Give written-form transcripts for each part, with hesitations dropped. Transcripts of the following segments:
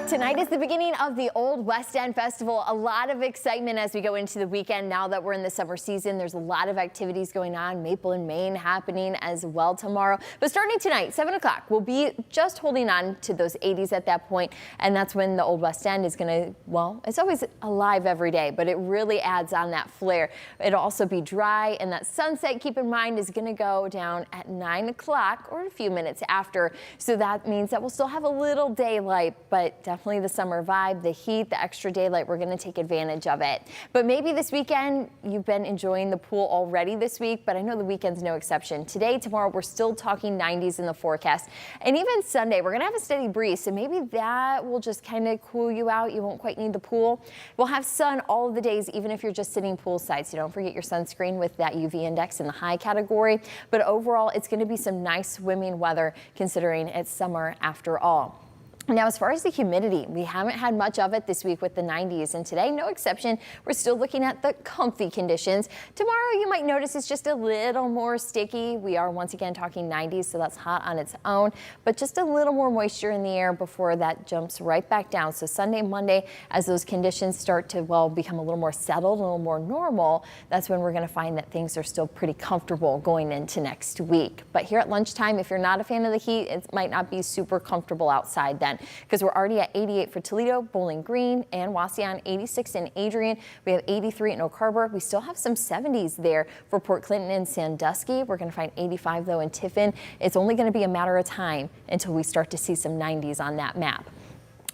Tonight is the beginning of the Old West End Festival. A lot of excitement as we go into the weekend. Now that we're in the summer season, there's a lot of activities going on. Maple and Main happening as well tomorrow. But starting tonight, 7 o'clock, we'll be just holding on to those 80s at that point. And that's when the Old West End is going to, well, it's always alive every day, but it really adds on that flair. It'll also be dry, and that sunset, keep in mind, is going to go down at 9 o'clock or a few minutes after. So that means that we'll still have a little daylight, but definitely the summer vibe, the heat, the extra daylight, we're going to take advantage of it. But maybe this weekend you've been enjoying the pool already this week, but I know the weekend's no exception. Today, tomorrow, we're still talking 90s in the forecast. And even Sunday, we're going to have a steady breeze, so maybe that will just kind of cool you out. You won't quite need the pool. We'll have sun all of the days, even if you're just sitting poolside, so don't forget your sunscreen with that UV index in the high category. But overall, it's going to be some nice swimming weather considering it's summer after all. Now, as far as the humidity, we haven't had much of it this week with the 90s, and today, no exception. We're still looking at the comfy conditions. Tomorrow, you might notice it's just a little more sticky. We are once again talking 90s, so that's hot on its own, but just a little more moisture in the air before that jumps right back down. So Sunday, Monday, as those conditions start to, well, become a little more settled, a little more normal, that's when we're going to find that things are still pretty comfortable going into next week. But here at lunchtime, if you're not a fan of the heat, it might not be super comfortable outside then, because we're already at 88 for Toledo, Bowling Green, and Wauseon, 86 in Adrian. We have 83 in Oak Harbor. We still have some 70s there for Port Clinton and Sandusky. We're going to find 85 though in Tiffin. It's only going to be a matter of time until we start to see some 90s on that map.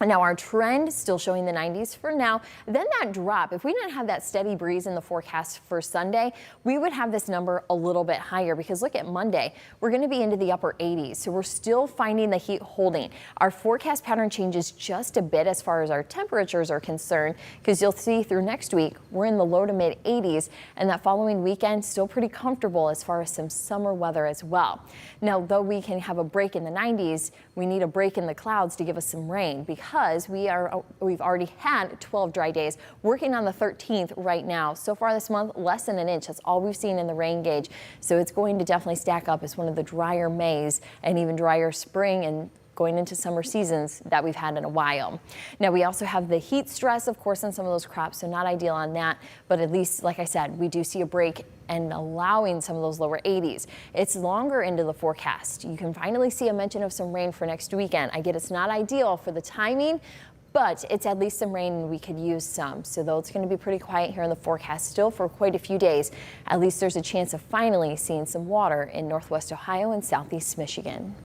Now our trend still showing the 90s for now. Then that drop, if we didn't have that steady breeze in the forecast for Sunday, we would have this number a little bit higher, because look at Monday, we're going to be into the upper 80s. So we're still finding the heat holding. Our forecast pattern changes just a bit as far as our temperatures are concerned, because you'll see through next week, we're in the low to mid 80s, and that following weekend still pretty comfortable as far as some summer weather as well. Now, though we can have a break in the 90s, we need a break in the clouds to give us some rain, because we've already had 12 dry days, working on the 13th right now. So far this month, less than an inch. That's all we've seen in the rain gauge. So it's going to definitely stack up as one of the drier Mays and even drier spring and going into summer seasons that we've had in a while. Now, we also have the heat stress, of course, on some of those crops, so not ideal on that, but at least, like I said, we do see a break and allowing some of those lower 80s. It's longer into the forecast. You can finally see a mention of some rain for next weekend. I get it's not ideal for the timing, but it's at least some rain and we could use some. So though it's going to be pretty quiet here in the forecast still for quite a few days, at least there's a chance of finally seeing some water in Northwest Ohio and Southeast Michigan.